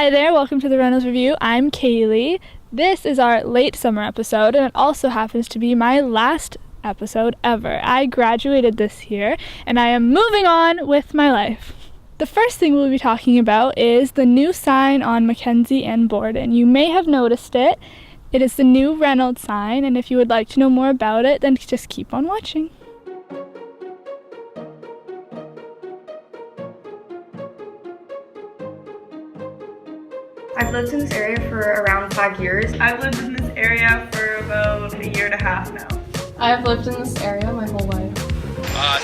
Hi there, welcome to the Reynolds Review. I'm Caeley. This is our late summer episode, and it also happens to be my last episode ever. I graduated this year, and I am moving on with my life. The first thing we'll be talking about is the new sign on Mackenzie and Borden. You may have noticed it. It is the new Reynolds sign, and if you would like to know more about it, then just keep on watching. I've lived in this area for around 5 years. I've lived in this area for about a year and a half now. I've lived in this area my whole life.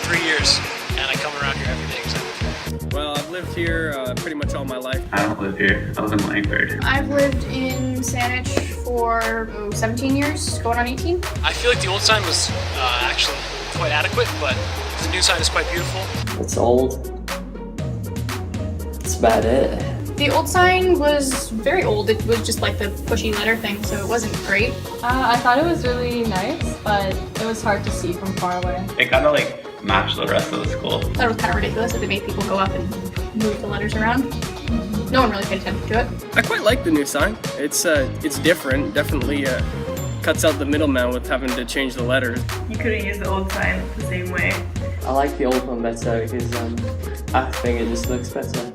3 years, and I come around here every day because I live here. Well, I've lived here pretty much all my life. I don't live here. I live in Langford. I've lived in Saanich for 17 years, going on 18. I feel like the old sign was actually quite adequate, but the new sign is quite beautiful. It's old. That's about it. The old sign was very old. It was just like the pushy letter thing, so it wasn't great. I thought it was really nice, but it was hard to see from far away. It kind of matched the rest of the school. I thought it was kind of ridiculous that they made people go up and move the letters around. No one really paid attention to it. I quite like the new sign. It's different. Definitely cuts out the middleman with having to change the letters. You could have used the old sign the same way. I like the old one better because I think it just looks better.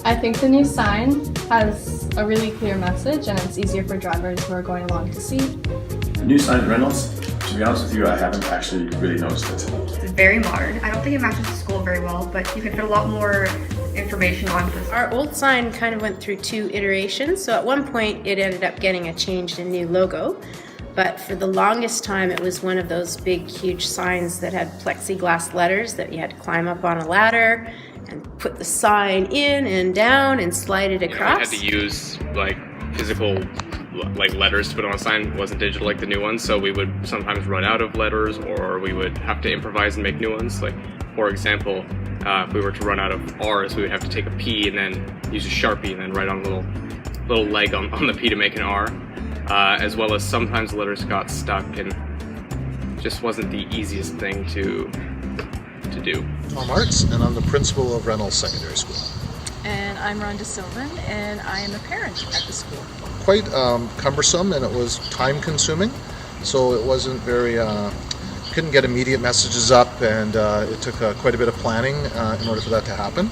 I think the new sign has a really clear message and it's easier for drivers who are going along to see. The new sign at Reynolds, to be honest with you, I haven't actually really noticed it. It's very modern. I don't think it matches the school very well, but you can fit a lot more information onto this. Our old sign kind of went through 2 iterations, so at one point it ended up getting a changed and new logo. But for the longest time, it was one of those big, huge signs that had plexiglass letters that you had to climb up on a ladder and put the sign in and down and slide it across. I had to use physical letters to put on a sign. It wasn't digital like the new ones, so we would sometimes run out of letters, or we would have to improvise and make new ones. For example, if we were to run out of R's, we would have to take a P and then use a Sharpie and then write on a little leg on the P to make an R. As well as sometimes the letters got stuck and just wasn't the easiest thing to do. Tom Arts, and I'm the principal of Reynolds Secondary School. And I'm Rhonda Sylvan, and I am a parent at the school. Quite cumbersome, and it was time consuming, so it wasn't very, couldn't get immediate messages up, and it took quite a bit of planning in order for that to happen.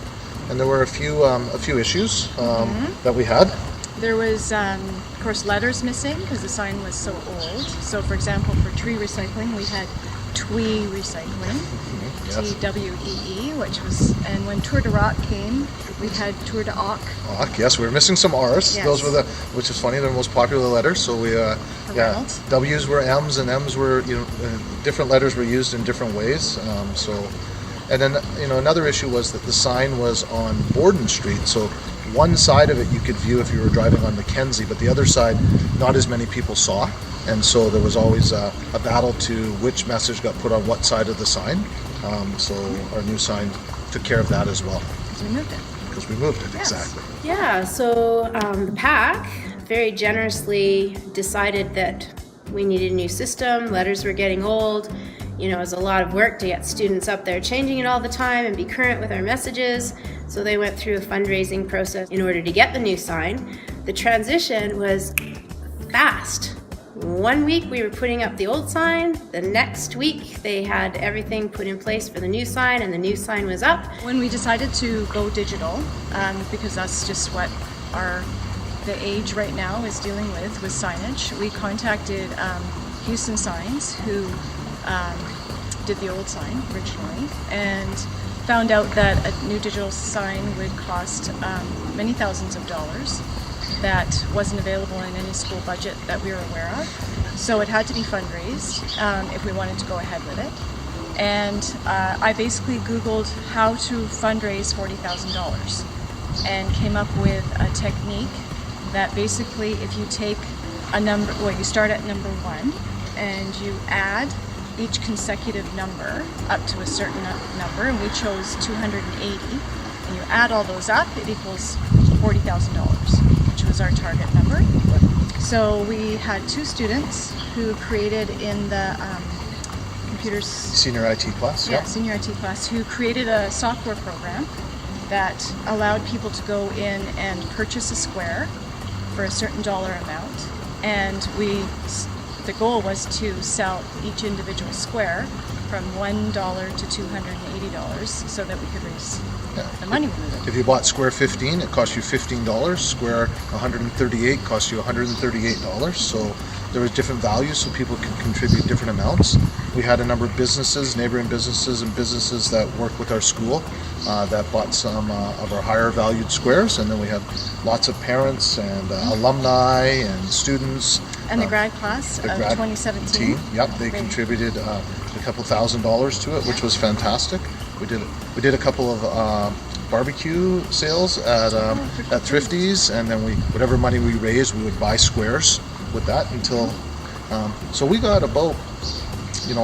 And there were a few issues that we had. There was, of course, letters missing because the sign was so old. So, for example, for tree recycling, we had TWEE recycling, yes. TWEE, and when Tour de Rock came, we had Tour de Ock. Yes, we were missing some R's. Yes. Those were which is funny, they're the most popular letters. So we, W's were M's and M's were, different letters were used in different ways. And then, another issue was that the sign was on Borden Street, so one side of it you could view if you were driving on Mackenzie, but the other side, not as many people saw. And so there was always a battle to which message got put on what side of the sign. So our new sign took care of that as well. Because we moved it, yes. Exactly. Yeah, so the PAC very generously decided that we needed a new system, letters were getting old. It was a lot of work to get students up there changing it all the time and be current with our messages. So they went through a fundraising process in order to get the new sign. The transition was fast. 1 week we were putting up the old sign. The next week they had everything put in place for the new sign, and the new sign was up. When we decided to go digital, because that's just what the age right now is dealing with signage, we contacted Houston Signs, who did the old sign originally, and found out that a new digital sign would cost many thousands of dollars. That wasn't available in any school budget that we were aware of. So it had to be fundraised if we wanted to go ahead with it. And I basically Googled how to fundraise $40,000 and came up with a technique that basically if you take a number, you start at number 1 and you add each consecutive number up to a certain number, and we chose 280, and you add all those up, it equals $40,000, which was our target number. So we had 2 students who created in the computers... Senior IT class? Yeah, senior IT class, who created a software program that allowed people to go in and purchase a square for a certain dollar amount, and the goal was to sell each individual square from $1 to $280 so that we could raise the money we needed. If you bought square 15, it cost you $15. Square 138 cost you $138. So there was different values, so people could contribute different amounts. We had a number of businesses, neighboring businesses, and businesses that work with our school that bought some of our higher valued squares, and then we had lots of parents and alumni and students. And the grad class of 2017. Yep, they contributed a couple $1,000s to it, which was fantastic. We did a couple of barbecue sales at Thrifty's, and then whatever money we raised, we would buy squares with that until. So we got about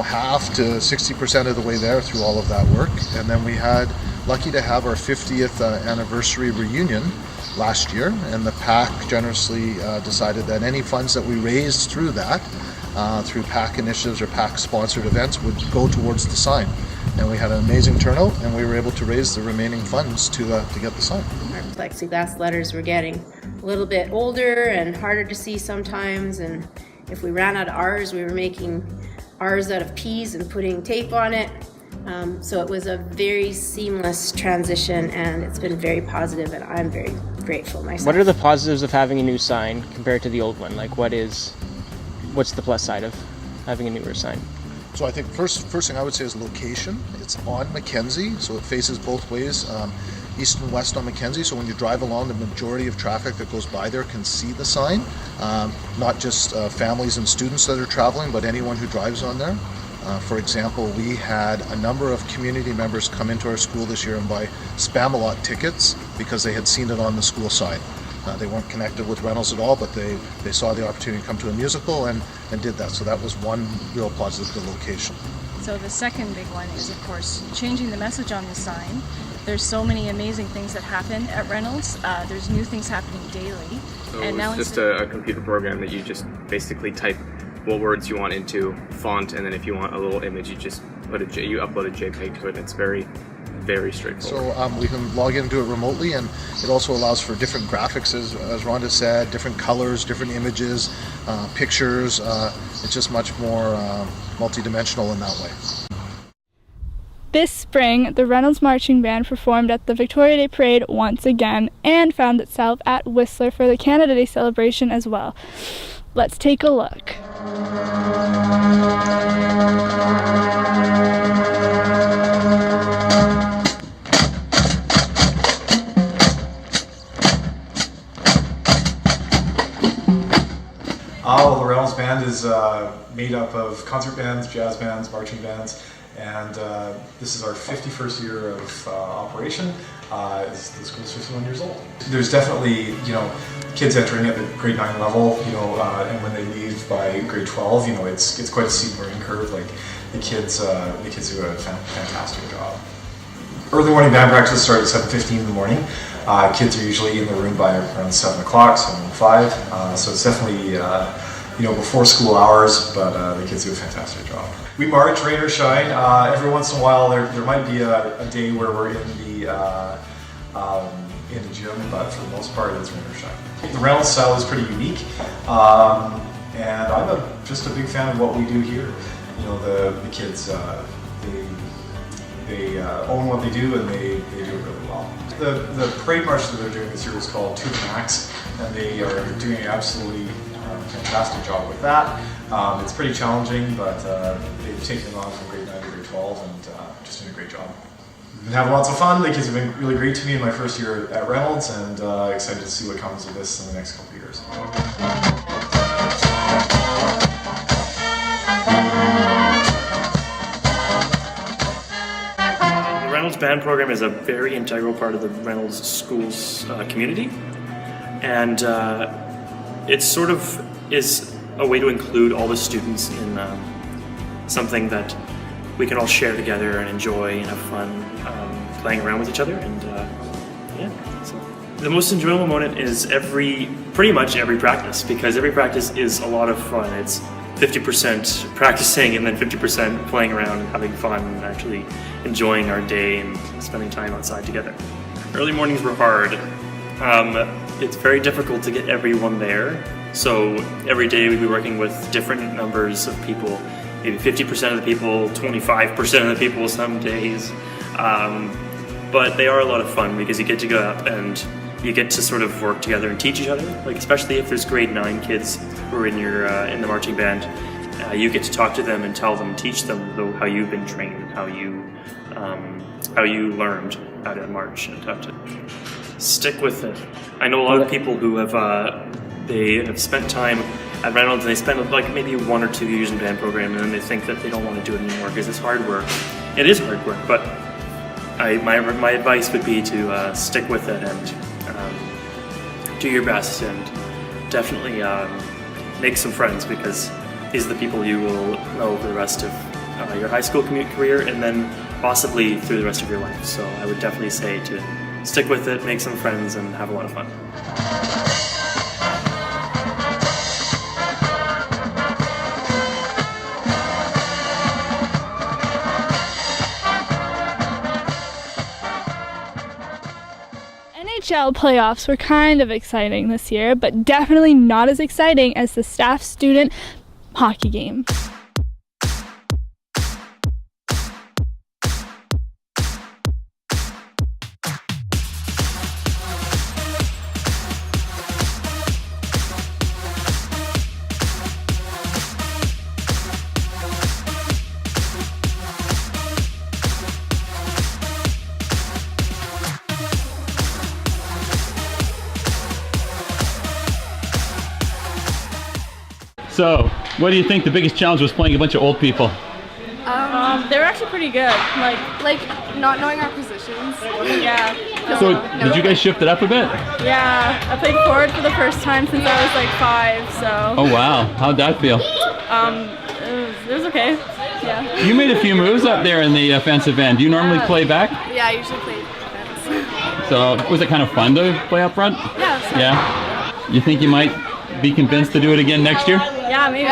half to 60% of the way there through all of that work, and then we had lucky to have our 50th anniversary reunion last year, and the PAC generously decided that any funds that we raised through that, through PAC initiatives or PAC sponsored events, would go towards the sign. And we had an amazing turnout, and we were able to raise the remaining funds to get the sign. Our plexiglass letters were getting a little bit older and harder to see sometimes, and if we ran out of R's, we were making R's out of P's and putting tape on it. So it was a very seamless transition, and it's been very positive, and I'm very grateful myself. What are the positives of having a new sign compared to the old one? Like, what's the plus side of having a newer sign? So I think first thing I would say is location. It's on Mackenzie, so it faces both ways, east and west on Mackenzie. So when you drive along, the majority of traffic that goes by there can see the sign. Not just families and students that are traveling, but anyone who drives on there. For example, we had a number of community members come into our school this year and buy Spam-A-Lot tickets because they had seen it on the school sign. They weren't connected with Reynolds at all, but they saw the opportunity to come to a musical and did that. So that was one real positive, the location. So the second big one is, of course, changing the message on the sign. There's so many amazing things that happen at Reynolds. There's new things happening daily. So and now it's just a computer program that you just basically type what words you want into font, and then if you want a little image, you just you upload a JPEG to it. It's very, very straightforward. So we can log in and do it remotely, and it also allows for different graphics, as Rhonda said, different colors, different images, pictures. It's just much more multi-dimensional in that way. This spring, the Reynolds Marching Band performed at the Victoria Day Parade once again and found itself at Whistler for the Canada Day celebration as well. Let's take a look. Well, the Reynolds Band is made up of concert bands, jazz bands, marching bands, and this is our 51st year of operation. The school's 51 years old. There's definitely, kids entering at the grade 9 level, and when they leave by grade 12, it's quite a steep learning curve. Like the kids do a fantastic job. Early morning band practice starts at 7:15 in the morning. Kids are usually in the room by around 7 o'clock, 7:05. So it's definitely before school hours, but the kids do a fantastic job. We march, rain or shine. Every once in a while, there might be a day where we're in the gym, but for the most part, it's rain or shine. The Reynolds style is pretty unique, and I'm just a big fan of what we do here. The kids, they own what they do, and they do it really well. The parade march that they're doing this year is called To The Max, and they are doing an absolutely fantastic job with that. It's pretty challenging, but they've taken it on from grade 9 to grade 12 and just doing a great job. We've been having lots of fun. The kids have been really great to me in my first year at Reynolds, and excited to see what comes of this in the next couple of years. The Reynolds Band program is a very integral part of the Reynolds Schools community, and it sort of is a way to include all the students in something that we can all share together and enjoy and have fun playing around with each other. And so the most enjoyable moment is pretty much every practice, because every practice is a lot of fun. It's 50% practicing and then 50% playing around and having fun and actually enjoying our day and spending time outside together. Early mornings were hard. It's very difficult to get everyone there. So every day we'd be working with different numbers of people, maybe 50% of the people, 25% of the people some days. But they are a lot of fun because you get to go up and you get to sort of work together and teach each other. Like especially if there's grade 9 kids who are in your in the marching band, you get to talk to them and tell them, teach them how you've been trained, how you learned how to march and how to stick with it. I know a lot of people who have they have spent time at Reynolds and they spend like maybe 1 or 2 years in band program and then they think that they don't want to do it anymore because it's hard work. It is hard work, but my advice would be to stick with it and do your best and definitely make some friends because these are the people you will know for the rest of your high school career and then possibly through the rest of your life. So I would definitely say to stick with it, make some friends, and have a lot of fun. NHL playoffs were kind of exciting this year, but definitely not as exciting as the staff-student hockey game. So, what do you think the biggest challenge was playing a bunch of old people? They were actually pretty good. Like not knowing our positions. Yeah. So, did you guys shift it up a bit? Yeah. I played forward for the first time since I was like 5. So. Oh wow, how'd that feel? It was okay. Yeah. You made a few moves up there in the offensive end. Do you normally play back? Yeah, I usually play defense. So, was it kind of fun to play up front? Yeah. Yeah. You think you might be convinced to do it again next year? Yeah, maybe.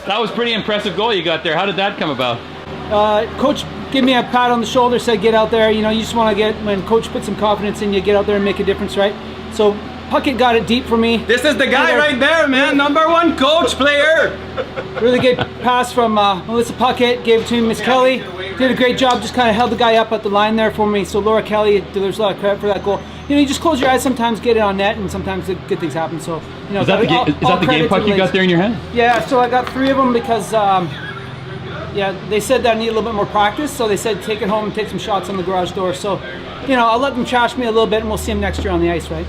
That was a pretty impressive goal you got there. How did that come about? Coach gave me a pat on the shoulder, said get out there. You know, you just want to get, when coach puts some confidence in you, get out there and make a difference, right? So Puckett got it deep for me. This is the guy right there, man. #1 coach player. Really good pass from Melissa Puckett. Gave it to Miss Caeley. Did a great job. Just kind of held the guy up at the line there for me. So Laura Caeley deserves a lot of credit for that goal. You know, you just close your eyes sometimes, get it on net, and sometimes good things happen. So, you know, is that the game puck you got there in your hand? Yeah. So I got 3 of them because, yeah, they said that I need a little bit more practice. So they said take it home and take some shots on the garage door. So, you know, I'll let them trash me a little bit, and we'll see them next year on the ice, right?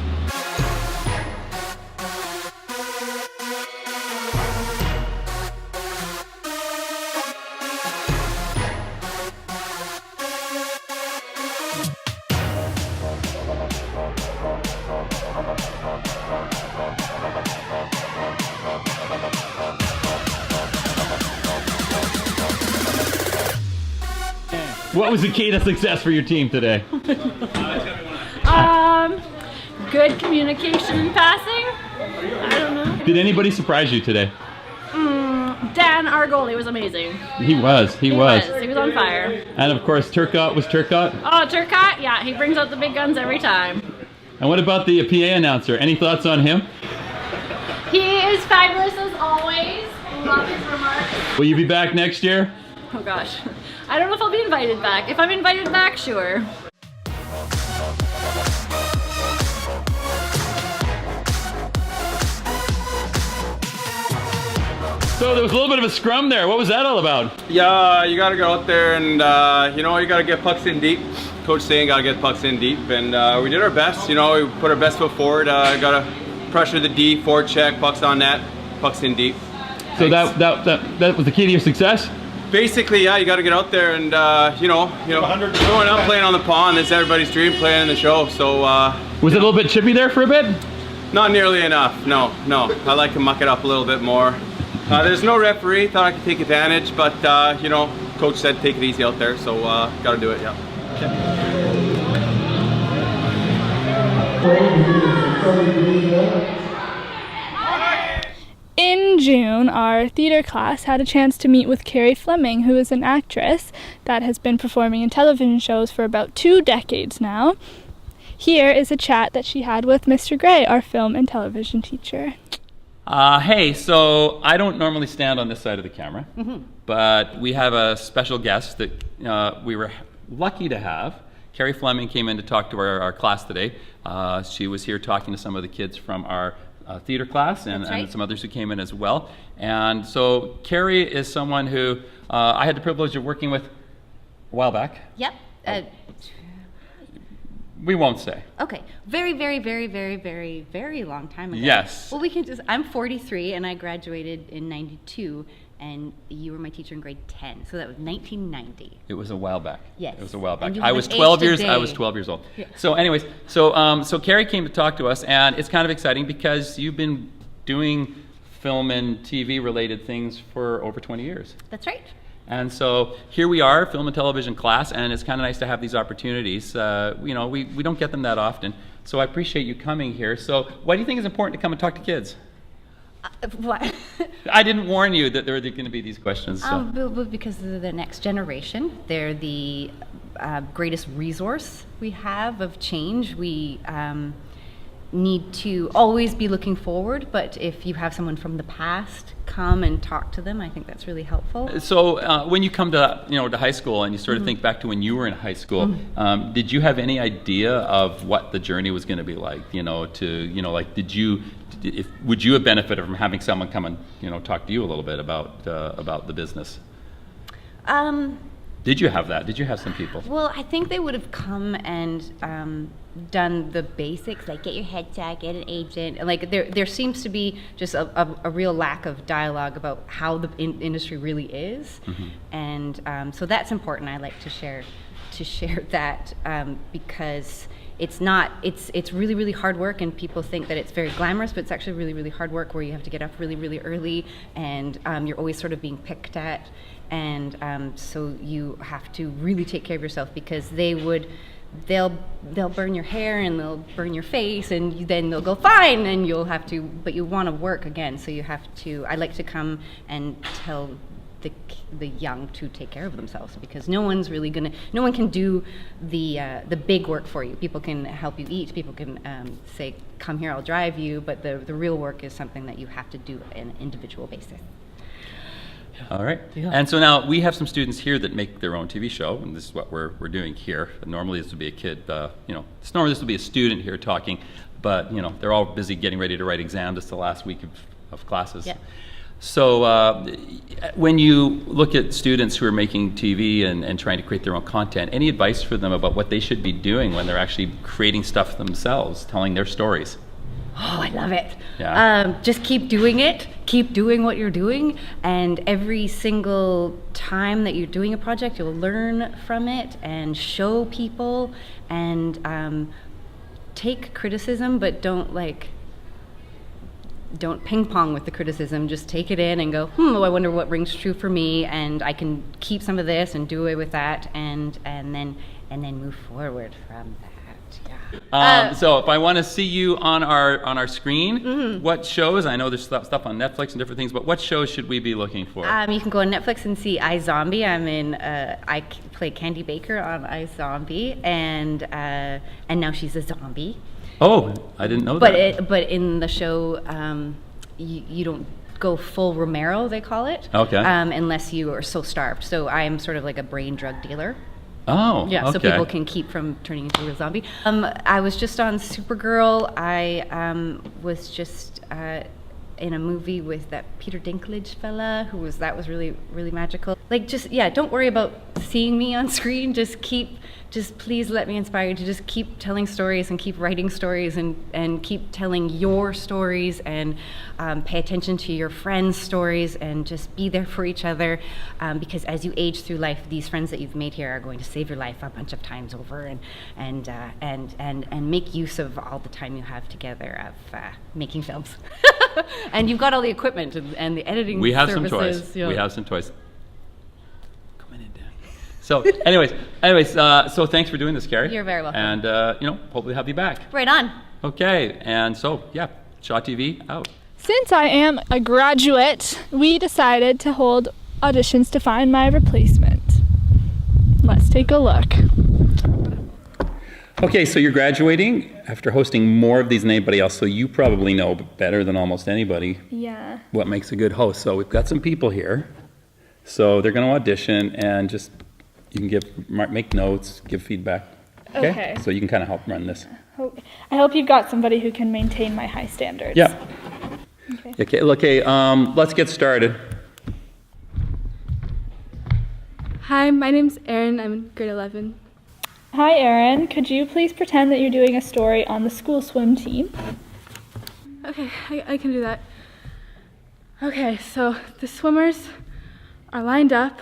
What was the key to success for your team today? Good communication and passing. I don't know. Did anybody surprise you today? Dan, our goalie, was amazing. He was. He was on fire. And of course, Turcotte was Turcotte. Oh, Turcotte, yeah, he brings out the big guns every time. And what about the PA announcer? Any thoughts on him? He is fabulous as always. Love his remarks. Will you be back next year? Oh gosh, I don't know if I'll be invited back. If I'm invited back, sure. So there was a little bit of a scrum there. What was that all about? Yeah, you gotta go out there and you know, you gotta get pucks in deep. Coach saying gotta get pucks in deep, and we did our best. You know, we put our best foot forward. Gotta pressure the D, forward check, pucks on net, pucks in deep. So that was the key to your success? Basically, yeah, you got to get out there and you know, going up playing on the pond. It's everybody's dream, playing in the show. So was it a little bit chippy there for a bit? Not nearly enough. No. I like to muck it up a little bit more. There's no referee. Thought I could take advantage, but you know, coach said take it easy out there, so got to do it. Yeah. In June, our theater class had a chance to meet with Carrie Fleming, who is an actress that has been performing in television shows for about 2 decades now. Here is a chat that she had with Mr. Gray, our film and television teacher. Hey, so I don't normally stand on this side of the camera, but we have a special guest that we were lucky to have. Carrie Fleming came in to talk to our class today. She was here talking to some of the kids from our theater class and some others who came in as well. And so Carrie is someone who I had the privilege of working with a while back. Yep. We won't say. Okay. Very, very, very, very, very, very long time ago. Yes. Well, we can just, I'm 43 and I graduated in 92 and you were my teacher in grade 10. So that was 1990. It was a while back. Yes. It was a while back. And I was 12 years old. Yeah. So anyways, so Carrie came to talk to us, and it's kind of exciting because you've been doing film and TV related things for over 20 years. That's right. And so here we are, film and television class, and it's kind of nice to have these opportunities. You know, we don't get them that often. So I appreciate you coming here. So why do you think it's important to come and talk to kids? What? I didn't warn you that there were going to be these questions. So. Because they're the next generation. They're the greatest resource we have of change. We need to always be looking forward, but if you have someone from the past come and talk to them, I think that's really helpful. So when you come to to high school and you sort of think back to when you were in high school, did you have any idea of what the journey was going to be like? Would you have benefited from having someone come and talk to you a little bit about the business? Did you have that? Did you have some people? Well, I think they would have come and done the basics, like get your headset, get an agent. Like there seems to be just a real lack of dialogue about how the industry really is, and so that's important. I like to share that because it's really, really hard work, and people think that it's very glamorous, but it's actually really, really hard work where you have to get up really, really early, and you're always sort of being picked at, and so you have to really take care of yourself because they'll burn your hair and they'll burn your face, and then they'll go fine, and you'll have to, but you want to work again, so you have to. I like to come and tell the young to take care of themselves because no one can do the big work for you. People can help you eat, people can say come here, I'll drive you, but the real work is something that you have to do on an individual basis. All right. Yeah. And so now we have some students here that make their own TV show, and this is what we're doing here. Normally this would be a kid, normally this would be a student here talking, but they're all busy getting ready to write exams. It's the last week of classes. Yeah. So when you look at students who are making TV and trying to create their own content, any advice for them about what they should be doing when they're actually creating stuff themselves, telling their stories? Oh, I love it. Yeah. Just keep doing it. Keep doing what you're doing. And every single time that you're doing a project, you'll learn from it and show people and take criticism, but don't ping pong with the criticism. Just take it in and go, I wonder what rings true for me, and I can keep some of this and do away with that, and then move forward from that. Yeah. So if I want to see you on our screen, what shows? I know there's stuff on Netflix and different things, but what shows should we be looking for? You can go on Netflix and see iZombie. I play Candy Baker on iZombie, and now she's a zombie. Oh, I didn't know that. But in the show, you don't go full Romero, they call it. Okay. Unless you are so starved. So I am sort of like a brain drug dealer. Oh, yeah. Okay. So people can keep from turning into a zombie. I was just on Supergirl. I was just in a movie with that Peter Dinklage fella that was really, really magical. Don't worry about seeing me on screen. Just please let me inspire you to just keep telling stories and keep writing stories and keep telling your stories and pay attention to your friends' stories and just be there for each other because as you age through life, these friends that you've made here are going to save your life a bunch of times over and make use of all the time you have together of making films. And you've got all the equipment and the editing We have services. some toys. You know. We have some toys. So anyways, so thanks for doing this, Carrie. You're very welcome. And hopefully have you back. Right on. Okay, and so, yeah, Shaw TV out. Since I am a graduate, we decided to hold auditions to find my replacement. Let's take a look. Okay, so you're graduating after hosting more of these than anybody else, so you probably know better than almost anybody what makes a good host. So we've got some people here. So they're going to audition, and just you can make notes, give feedback. Okay. So you can kind of help run this. I hope you've got somebody who can maintain my high standards. Yeah. Okay, let's get started. Hi, my name's Erin. I'm in grade 11. Hi, Erin. Could you please pretend that you're doing a story on the school swim team? Okay, I can do that. Okay, so the swimmers are lined up.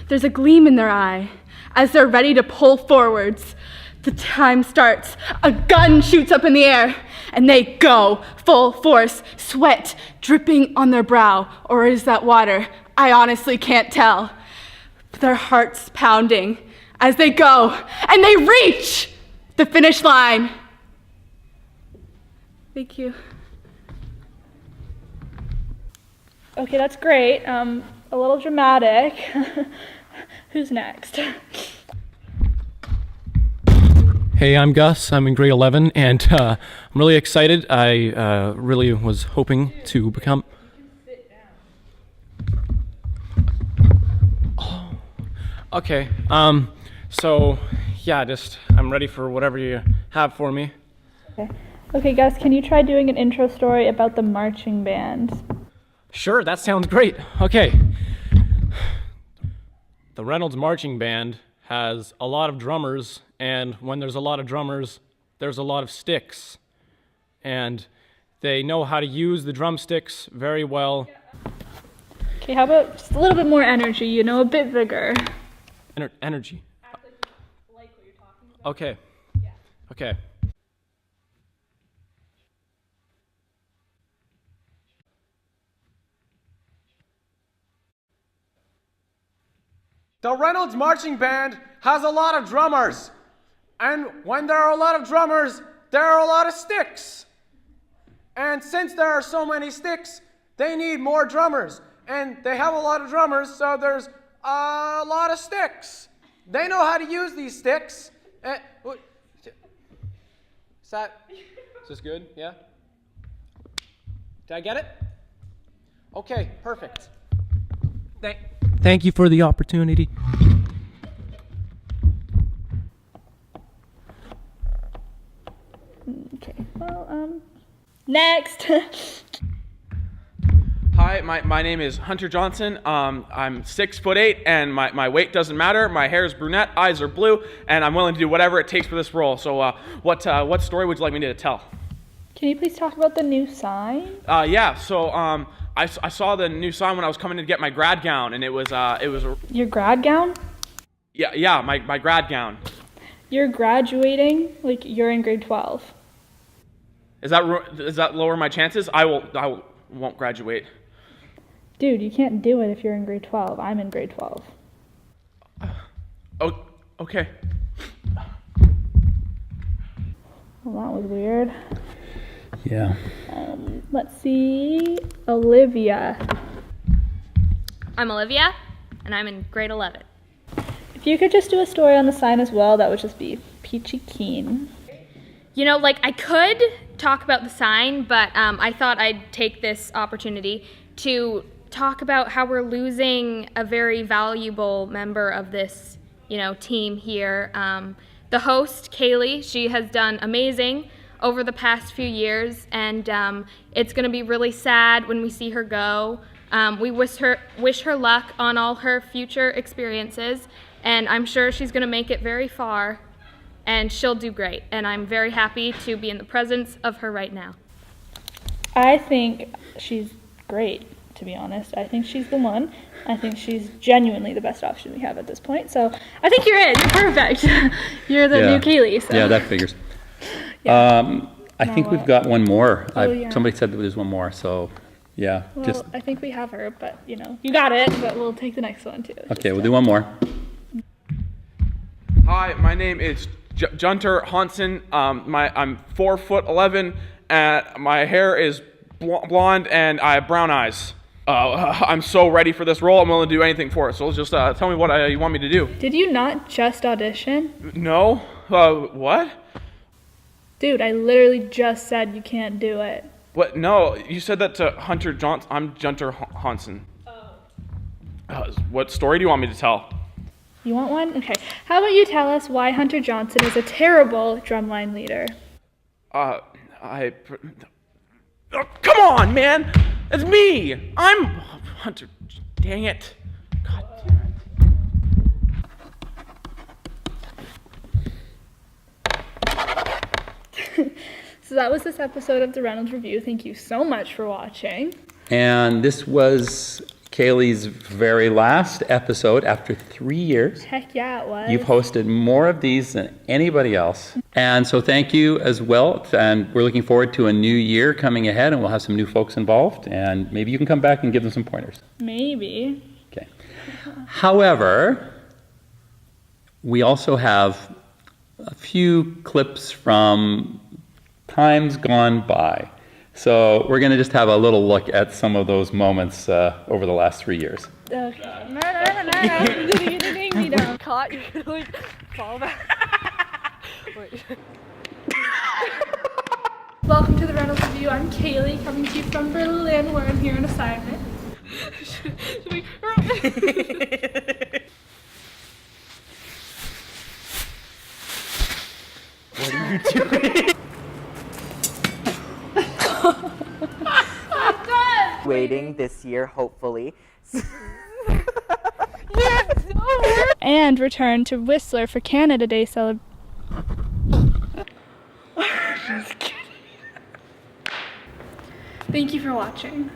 There's a gleam in their eye as they're ready to pull forwards. The time starts. A gun shoots up in the air, and they go full force, sweat dripping on their brow. Or is that water? I honestly can't tell. Their hearts pounding as they go, and they reach the finish line. Thank you. Okay, that's great. A little dramatic. Who's next? Hey, I'm Gus. I'm in grade 11, and I'm really excited. I really was hoping to become... Oh. Okay, so, yeah, I'm ready for whatever you have for me. Okay, Gus, can you try doing an intro story about the marching band? Sure, that sounds great. Okay. The Reynolds Marching Band has a lot of drummers, and when there's a lot of drummers, there's a lot of sticks. And they know how to use the drumsticks very well. Okay, how about just a little bit more energy, a bit vigor. Energy. Okay. Okay. The Reynolds Marching Band has a lot of drummers. And when there are a lot of drummers, there are a lot of sticks. And since there are so many sticks, they need more drummers. And they have a lot of drummers, so there's a lot of sticks. They know how to use these sticks. Is this good? Yeah? Did I get it? Okay, perfect. Thank you for the opportunity. Okay, well, next. Hi, my name is Hunter Johnson. I'm 6'8", and my weight doesn't matter. My hair is brunette, eyes are blue, and I'm willing to do whatever it takes for this role. So, what story would you like me to tell? Can you please talk about the new sign? Yeah. So, I saw the new sign when I was coming to get my grad gown, and it was Your grad gown? Yeah, my grad gown. You're graduating, like you're in grade 12. Does that lower my chances? I won't graduate. Dude, you can't do it if you're in grade 12. I'm in grade 12. Oh, okay. Well, that was weird. Yeah. Let's see. Olivia. I'm Olivia, and I'm in grade 11. If you could just do a story on the sign as well, that would just be peachy keen. I could talk about the sign, but I thought I'd take this opportunity to talk about how we're losing a very valuable member of this, team here. The host, Caeley, she has done amazing over the past few years, and it's going to be really sad when we see her go. We wish her luck on all her future experiences, and I'm sure she's going to make it very far, and she'll do great, and I'm very happy to be in the presence of her right now. I think she's great, to be honest. I think she's the one. I think she's genuinely the best option we have at this point, so I think you're in. You're perfect. You're the new Caeley. So. Yeah, that figures. I think we've got one more. Somebody said that there's one more, so yeah. Well, I think we have her, but you got it, but we'll take the next one too. Okay, we'll do one more. Hi, my name is Junter Hansen. I'm 4'11", and my hair is blonde, and I have brown eyes. I'm so ready for this role. I'm willing to do anything for it. So just tell me what you want me to do. Did you not just audition? No. What? Dude, I literally just said you can't do it. What? No, you said that to Hunter Johnson. I'm Junter Hansen. What story do you want me to tell? You want one? Okay. How about you tell us why Hunter Johnson is a terrible drumline leader? Oh, come on, man! It's me! I'm Hunter. Dang it. God damn it. So that was this episode of the Reynolds Review. Thank you so much for watching. And this was Caeley's very last episode after 3 years. Heck yeah, it was. You've hosted more of these than anybody else. And so thank you as well. And we're looking forward to a new year coming ahead, and we'll have some new folks involved. And maybe you can come back and give them some pointers. Maybe. Okay. However, we also have a few clips from times gone by. So we're going to just have a little look at some of those moments over the last 3 years. Okay. No. Caught. You're going to like fall back. Wait. Welcome to the Reynolds Review. I'm Caeley, coming to you from Berlin, where I'm here on assignment. What are you doing? Waiting this year, hopefully. And return to Whistler for Canada Day celebration. Just kidding. Thank you for watching.